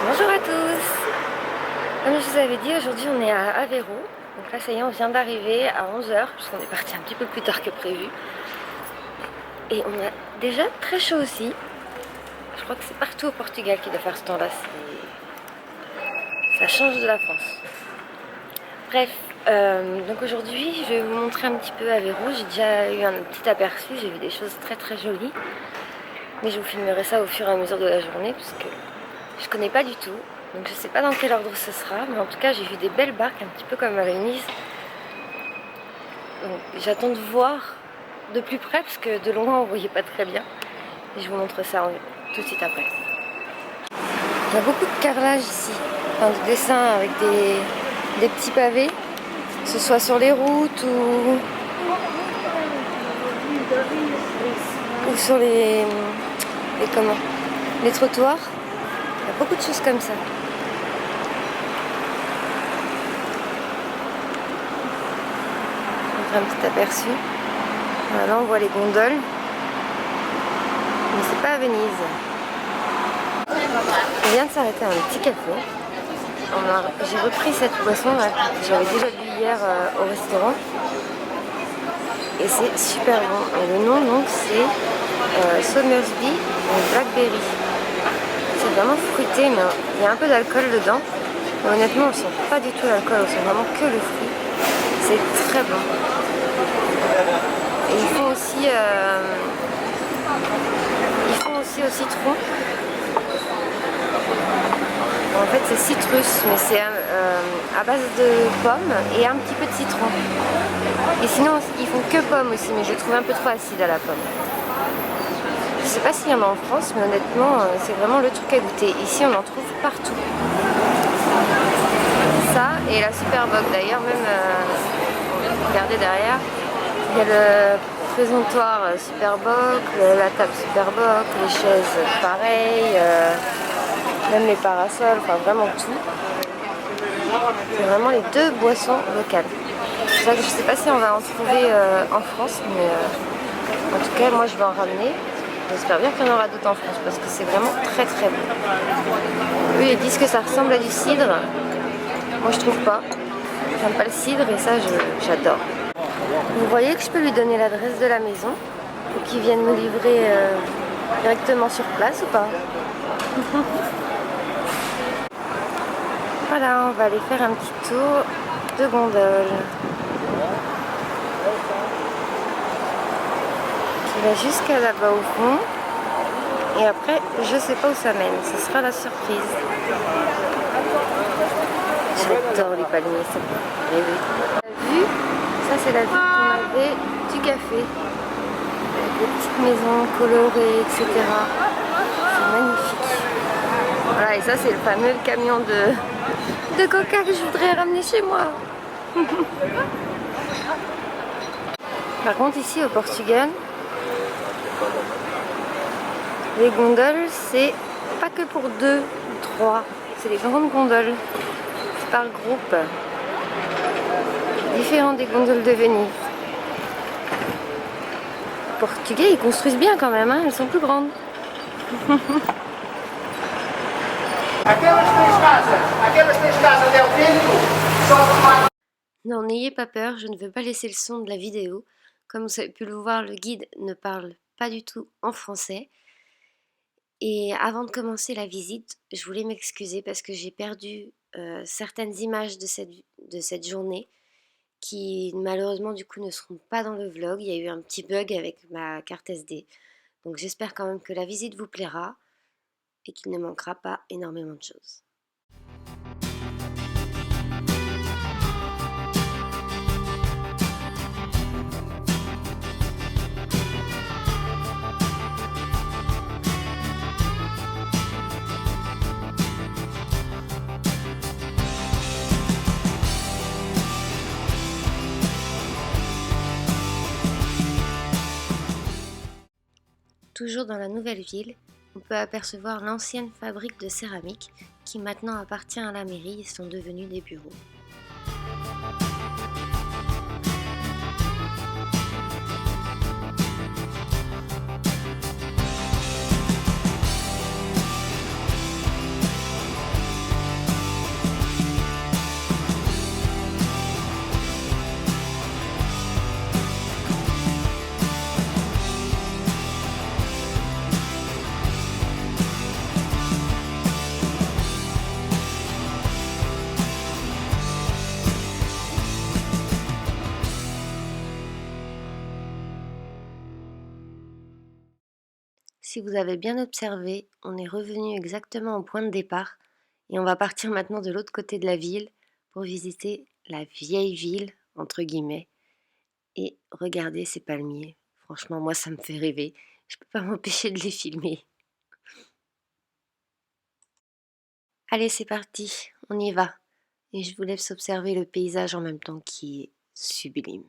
Bonjour à tous. Comme je vous avais dit, aujourd'hui on est à Aveiro. Donc là ça y est, on vient d'arriver à 11 h puisqu'on est parti un petit peu plus tard que prévu. Et on a déjà très chaud aussi. Je crois que c'est partout au Portugal qui doit faire ce temps-là. Ça change de la France. Bref, donc aujourd'hui je vais vous montrer un petit peu Aveiro. J'ai déjà eu un petit aperçu, j'ai vu des choses très très jolies. Mais je vous filmerai ça au fur et à mesure de la journée puisque je connais pas du tout. Donc je sais pas dans quel ordre ce sera, mais en tout cas j'ai vu des belles barques, un petit peu comme à Venise. Donc j'attends de voir de plus près, parce que de loin on voyait pas très bien. Et je vous montre ça tout de suite après. Il y a beaucoup de carrelage ici, enfin de dessins avec des petits pavés, que ce soit sur les routes ou sur les trottoirs. Il y a beaucoup de choses comme ça. Un petit aperçu. Voilà, là on voit les gondoles, mais c'est pas à Venise. On vient de s'arrêter à un petit café. J'ai repris cette boisson là, que j'avais déjà bu hier au restaurant, et c'est super bon. Et le nom donc c'est Somersby Blackberry. C'est vraiment fruité, mais il y a un peu d'alcool dedans. Mais honnêtement on sent pas du tout l'alcool, on sent vraiment que le fruit. C'est très bon. Et ils font aussi au citron. En fait c'est citrus, mais c'est à base de pommes et un petit peu de citron. Et sinon ils font que pommes aussi, mais je le trouve un peu trop acide à la pomme. Je sais pas s'il y en a en France, mais honnêtement c'est vraiment le truc à goûter. Ici on en trouve partout. Ça et la Superboc d'ailleurs, même regardez derrière. Il y a le présentoir Superboc, la table Superboc, les chaises pareilles, même les parasols, enfin vraiment tout. C'est vraiment les deux boissons locales. C'est ça que je ne sais pas si on va en trouver en France, mais en tout cas moi je vais en ramener. J'espère bien qu'il y en aura d'autres en France parce que c'est vraiment très très bon. Eux ils disent que ça ressemble à du cidre. Moi je trouve pas. J'aime pas le cidre et ça j'adore. Vous voyez que je peux lui donner l'adresse de la maison pour qu'il vienne me livrer directement sur place ou pas? Voilà, on va aller faire un petit tour de gondole qui va jusqu'à là-bas au fond, et après je sais pas où ça mène, ce sera la surprise. J'adore les palmiers, ça me fait rêver. La vue, ça c'est la vue qu'on avait du café, avec des petites maisons colorées, etc. C'est magnifique. Voilà, et ça c'est le fameux camion de coca que je voudrais ramener chez moi. Par contre ici au Portugal, les gondoles c'est pas que pour 2 ou 3, c'est les grandes gondoles, c'est par groupe. Différent des gondoles de Venise. Les Portugais ils construisent bien quand même, hein, elles sont plus grandes. Non, n'ayez pas peur, je ne veux pas laisser le son de la vidéo. Comme vous avez pu le voir, le guide ne parle pas du tout en français. Et avant de commencer la visite, je voulais m'excuser parce que j'ai perdu certaines images de cette journée qui malheureusement du coup ne seront pas dans le vlog. Il y a eu un petit bug avec ma carte SD. Donc j'espère quand même que la visite vous plaira et qu'il ne manquera pas énormément de choses. Toujours dans la nouvelle ville, on peut apercevoir l'ancienne fabrique de céramique qui maintenant appartient à la mairie et sont devenus des bureaux. Si vous avez bien observé, on est revenu exactement au point de départ et on va partir maintenant de l'autre côté de la ville pour visiter la vieille ville, entre guillemets, et regarder ces palmiers. Franchement, moi, ça me fait rêver. Je peux pas m'empêcher de les filmer. Allez, c'est parti, on y va. Et je vous laisse observer le paysage en même temps qui est sublime.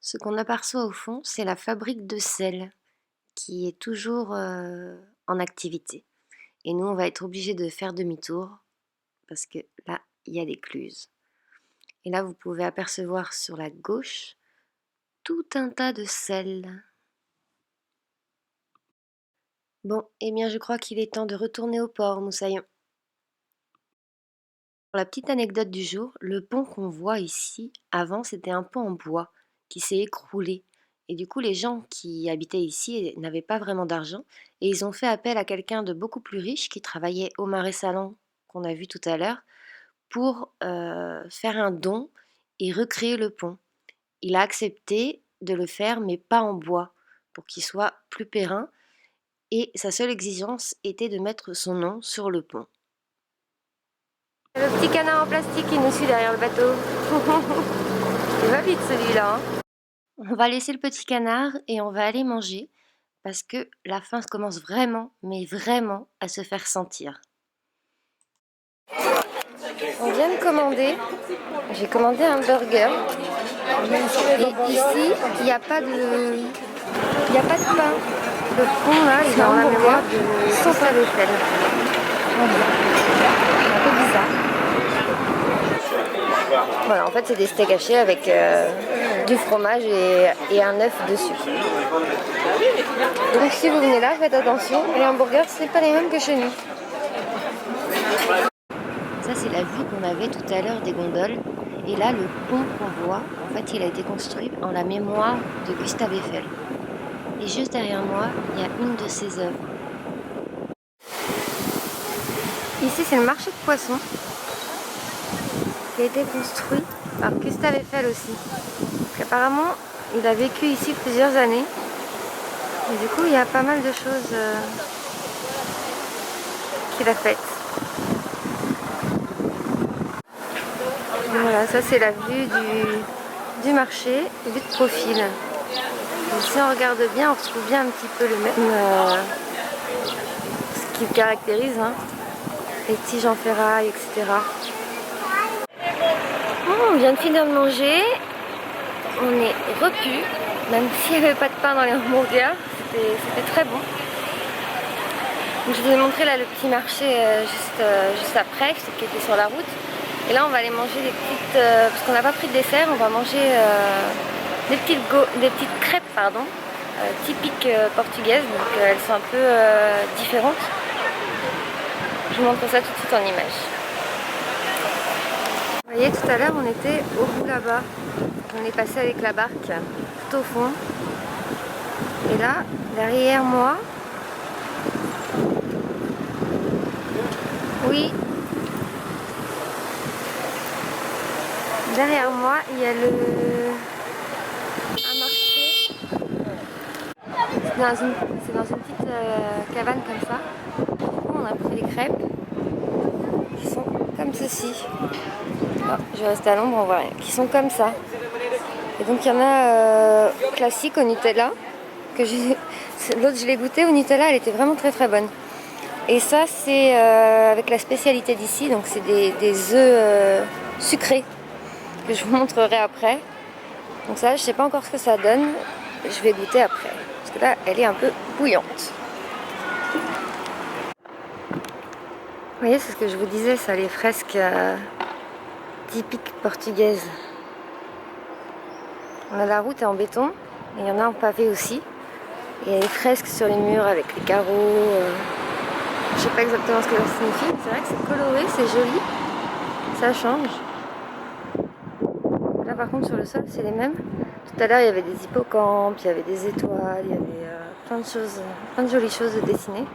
Ce qu'on aperçoit au fond, c'est la fabrique de sel qui est toujours en activité. Et nous, on va être obligés de faire demi-tour parce que là, il y a l'écluse. Et là, vous pouvez apercevoir sur la gauche tout un tas de sel. Bon, eh bien, je crois qu'il est temps de retourner au port, Moussaillon. Pour la petite anecdote du jour, le pont qu'on voit ici, avant, c'était un pont en bois qui s'est écroulé. Et du coup, les gens qui habitaient ici n'avaient pas vraiment d'argent et ils ont fait appel à quelqu'un de beaucoup plus riche qui travaillait au Marais Salon, qu'on a vu tout à l'heure, pour faire un don et recréer le pont. Il a accepté de le faire, mais pas en bois, pour qu'il soit plus périn. Et sa seule exigence était de mettre son nom sur le pont. Le petit canard en plastique qui nous suit derrière le bateau. Il va vite celui-là. On va laisser le petit canard et on va aller manger parce que la faim commence vraiment, mais vraiment à se faire sentir. On vient de commander. J'ai commandé un burger. Et ici, il n'y a pas de pain. Le fond là, il est dans la mémoire de Gustave Eiffel. Un peu bizarre. Voilà, en fait c'est des steaks hachés avec du fromage et un œuf dessus. Donc si vous venez là, faites attention, les hamburgers c'est pas les mêmes que chez nous. Ça c'est la vue qu'on avait tout à l'heure des gondoles. Et là le pont qu'on voit, en fait il a été construit en la mémoire de Gustave Eiffel. Et juste derrière moi, il y a une de ses œuvres. Ici c'est le marché de poissons qui a été construit par Gustave Eiffel aussi. Apparemment, il a vécu ici plusieurs années. Et du coup, il y a pas mal de choses qu'il a faites. Voilà, ça c'est la vue du marché, vue de profil. Et si on regarde bien, on retrouve bien un petit peu le même... ce qui le caractérise, hein. Les tiges en ferraille, etc. On vient de finir de manger, on est repu, même s'il n'y avait pas de pain dans les hamburgers, c'était très bon. Donc je vous ai montré là le petit marché juste après, qui était sur la route. Et là on va aller manger des petites, parce qu'on n'a pas pris de dessert, on va manger des petites crêpes typiques portugaises, donc elles sont un peu différentes. Je vous montre ça tout de suite en image. Vous voyez, tout à l'heure on était au bout là-bas, on est passé avec la barque tout au fond, et là derrière moi, oui, derrière moi il y a un marché, c'est dans une petite cabane comme ça. On a pris des crêpes qui sont comme ceci. Oh, je vais rester à l'ombre, on voit rien. Qui sont comme ça. Et donc il y en a classique au Nutella. L'autre je l'ai goûté au Nutella, elle était vraiment très très bonne. Et ça c'est avec la spécialité d'ici, donc c'est des œufs sucrés que je vous montrerai après. Donc ça, je sais pas encore ce que ça donne. Je vais goûter après. Parce que là, elle est un peu bouillante. Vous voyez, c'est ce que je vous disais, ça, les fresques typiques portugaises. On a la route en béton, et il y en a en pavé aussi. Et il y a des fresques sur les murs avec les carreaux. Je sais pas exactement ce que ça signifie. C'est vrai que c'est coloré, c'est joli. Ça change. Là par contre sur le sol c'est les mêmes. Tout à l'heure il y avait des hippocampes, il y avait des étoiles, il y avait plein de choses, plein de jolies choses dessinées.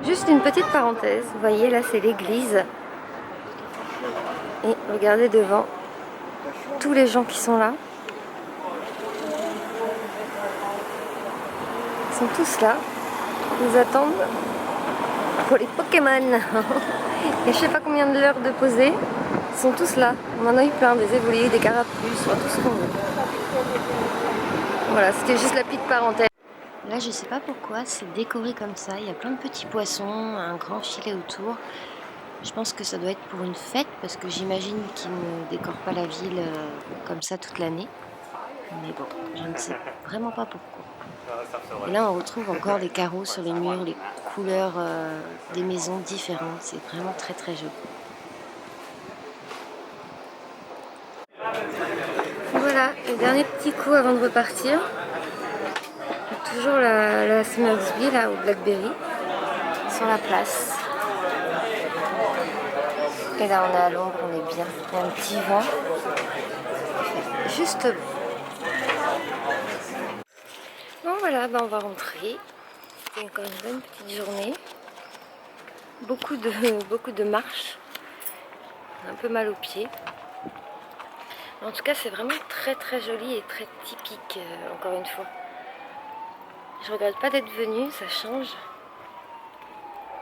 Juste une petite parenthèse, vous voyez là c'est l'église. Et regardez devant tous les gens qui sont là. Ils sont tous là. Ils attendent pour les Pokémon. Et je sais pas combien de l'heure de poser. Ils sont tous là. On en a eu plein, des évolués, des carapuces, tout ce qu'on veut. Voilà, c'était juste la petite parenthèse. Là, je sais pas pourquoi, c'est décoré comme ça. Il y a plein de petits poissons, un grand filet autour. Je pense que ça doit être pour une fête, parce que j'imagine qu'ils ne décorent pas la ville comme ça toute l'année. Mais bon, je ne sais vraiment pas pourquoi. Et là, on retrouve encore des carreaux sur les murs, les couleurs des maisons différentes. C'est vraiment très très joli. Voilà, le dernier petit coup avant de repartir. Toujours la Summersby là, au Blackberry, sur la place. Et là, on est à l'ombre, on est bien. Il y a un petit vent. Juste bon. Bon voilà, on va rentrer. C'était encore une bonne petite journée. Beaucoup de marches. Un peu mal aux pieds. En tout cas, c'est vraiment très très joli et très typique, encore une fois. Je regrette pas d'être venue, ça change.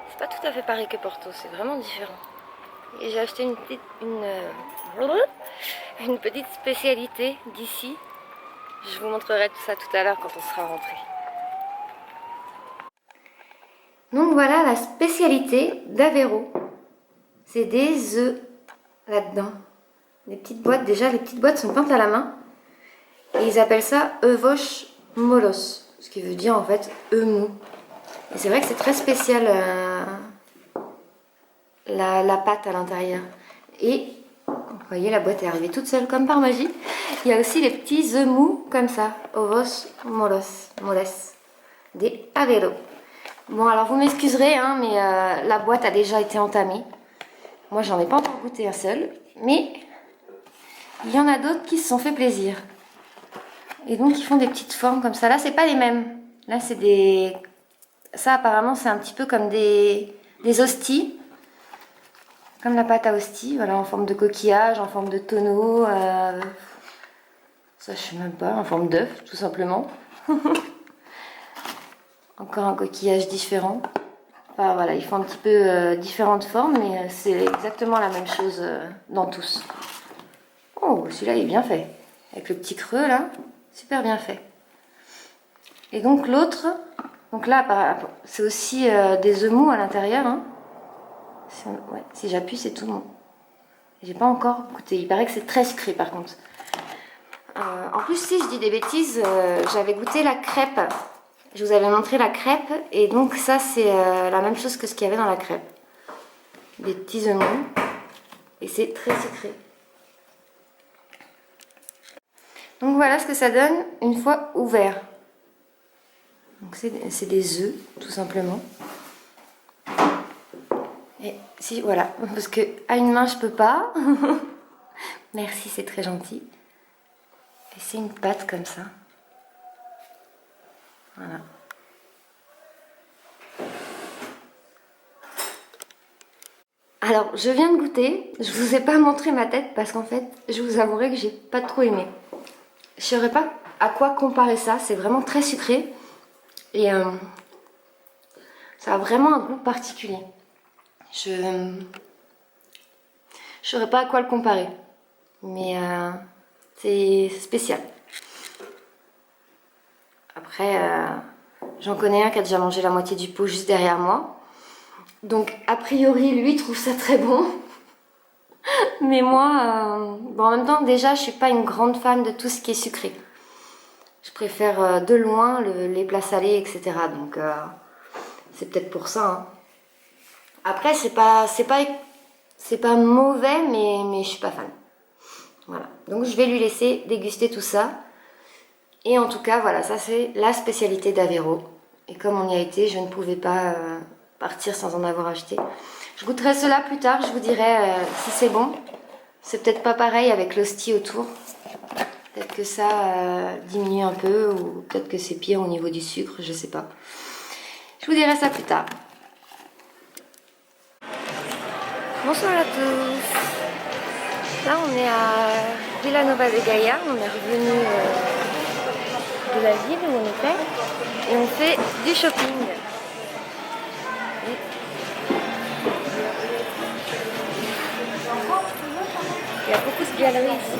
C'est pas tout à fait pareil que Porto, c'est vraiment différent. Et j'ai acheté une petite spécialité d'ici. Je vous montrerai tout ça tout à l'heure quand on sera rentré. Donc voilà la spécialité d'Aveiro. C'est des œufs là-dedans. Des petites boîtes, déjà les petites boîtes sont peintes à la main. Et ils appellent ça ovos molos. Ce qui veut dire en fait œufs mous. Et c'est vrai que c'est très spécial la pâte à l'intérieur. Et vous voyez, la boîte est arrivée toute seule comme par magie. Il y a aussi les petits œufs mous comme ça. Ovos moles. Des Aveiro. Bon alors vous m'excuserez hein, mais la boîte a déjà été entamée. Moi j'en ai pas encore goûté un seul. Mais il y en a d'autres qui se sont fait plaisir. Et donc ils font des petites formes comme ça. Là c'est pas les mêmes. Là c'est des... Ça apparemment c'est un petit peu comme des hosties. Comme la pâte à hostie. Voilà, en forme de coquillage, en forme de tonneau. Ça je sais même pas. En forme d'œuf tout simplement. Encore un coquillage différent. Enfin voilà, ils font un petit peu différentes formes. Mais c'est exactement la même chose dans tous. Oh, celui-là il est bien fait. Avec le petit creux là. Super bien fait. Et donc l'autre, donc là c'est aussi des œufs mous à l'intérieur. Hein. Si j'appuie c'est tout mou. J'ai pas encore goûté. Il paraît que c'est très sucré par contre. En plus si je dis des bêtises, j'avais goûté la crêpe. Je vous avais montré la crêpe et donc ça c'est la même chose que ce qu'il y avait dans la crêpe. Des petits œufs mous et c'est très sucré. Donc voilà ce que ça donne une fois ouvert. Donc c'est des œufs tout simplement. Et si voilà, parce que à une main je peux pas. Merci, c'est très gentil. Et c'est une pâte comme ça. Voilà. Alors je viens de goûter. Je vous ai pas montré ma tête parce qu'en fait je vous avouerai que j'ai pas trop aimé. Je saurais pas à quoi comparer ça, c'est vraiment très sucré et ça a vraiment un goût particulier. Je saurais pas à quoi le comparer, mais c'est spécial. Après, j'en connais un qui a déjà mangé la moitié du pot juste derrière moi, donc a priori lui trouve ça très bon. Mais moi, bon, en même temps, déjà, je suis pas une grande fan de tout ce qui est sucré. Je préfère de loin les plats salés, etc. Donc, c'est peut-être pour ça. Hein. Après, c'est pas mauvais, mais je suis pas fan. Voilà. Donc, je vais lui laisser déguster tout ça. Et en tout cas, voilà, ça c'est la spécialité d'Aveiro. Et comme on y a été, je ne pouvais pas partir sans en avoir acheté. Je goûterai cela plus tard, je vous dirai si c'est bon. C'est peut-être pas pareil avec l'hostie autour. Peut-être que ça diminue un peu ou peut-être que c'est pire au niveau du sucre, je sais pas. Je vous dirai ça plus tard. Bonsoir à tous. Là on est à Villanova de Gaia, on est revenu de la ville où on était et on fait du shopping. Il y a beaucoup de galeries ici.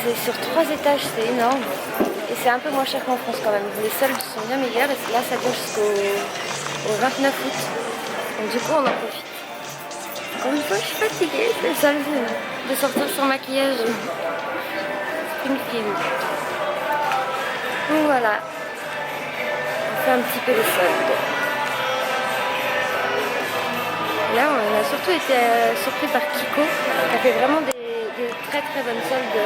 C'est sur 3 étages, c'est énorme. Et c'est un peu moins cher qu'en France quand même. Les soldes sont bien meilleurs et là ça dure jusqu'au 29 août. Donc du coup on en profite. Encore une fois je suis fatiguée, c'est ça de sortir sans maquillage. C'est une film. Donc voilà. On fait un petit peu les soldes. Là, on a surtout été surpris par Kiko, qui a fait vraiment des très très bonnes soldes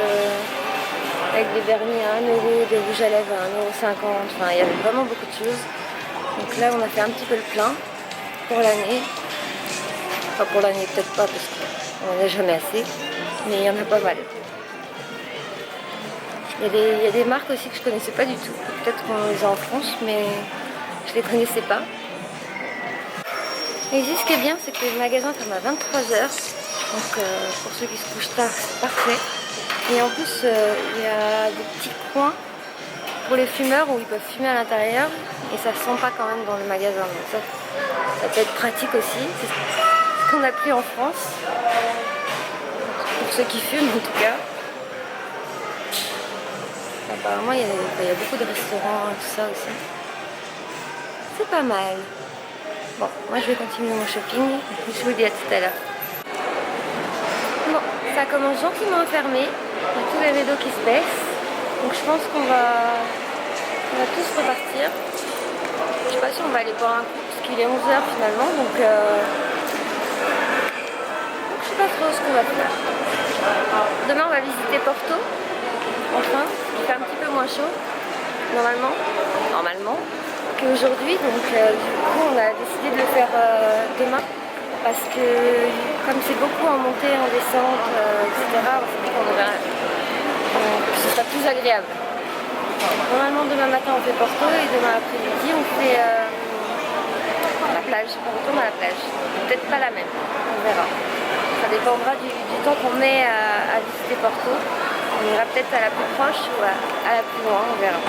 avec des vernis à 1 euro, des rouges à lèvres à 1,50 €. Enfin, il y avait vraiment beaucoup de choses. Donc là, on a fait un petit peu le plein pour l'année. Enfin, pour l'année, peut-être pas, parce qu'on n'en a jamais assez, mais il y en a pas mal. Il y a des marques aussi que je connaissais pas du tout. Peut-être qu'on les a en France, mais je les connaissais pas. Et ici, ce qui est bien, c'est que le magasin ferme à 23 h. Donc, pour ceux qui se couchent tard, c'est parfait. Et en plus, il y a des petits coins pour les fumeurs où ils peuvent fumer à l'intérieur. Et ça ne sent pas quand même dans le magasin. Donc ça peut être pratique aussi. C'est ce qu'on n'a plus en France. Pour ceux qui fument, en tout cas. Apparemment, il y a beaucoup de restaurants et tout ça aussi. C'est pas mal. Bon, moi je vais continuer mon shopping. Je vous dis à tout à l'heure. Bon, ça commence gentiment à fermer. Il y a tous les rideaux qui se baissent. Donc je pense qu'on va tous repartir. Je sais pas si on va aller boire un coup parce qu'il est 11 h finalement. Donc je sais pas trop ce qu'on va faire. Demain on va visiter Porto. Enfin, il fait un petit peu moins chaud. Normalement. Qu'aujourd'hui, donc du coup on a décidé de le faire demain parce que comme c'est beaucoup en montée, en descente, etc., on s'est dit que ce sera plus agréable. Normalement demain matin on fait Porto et demain après-midi on fait la plage, on retourne à la plage. Peut-être pas la même, on verra. Ça dépendra du temps qu'on met à visiter Porto. On ira peut-être à la plus proche ou à la plus loin, on verra.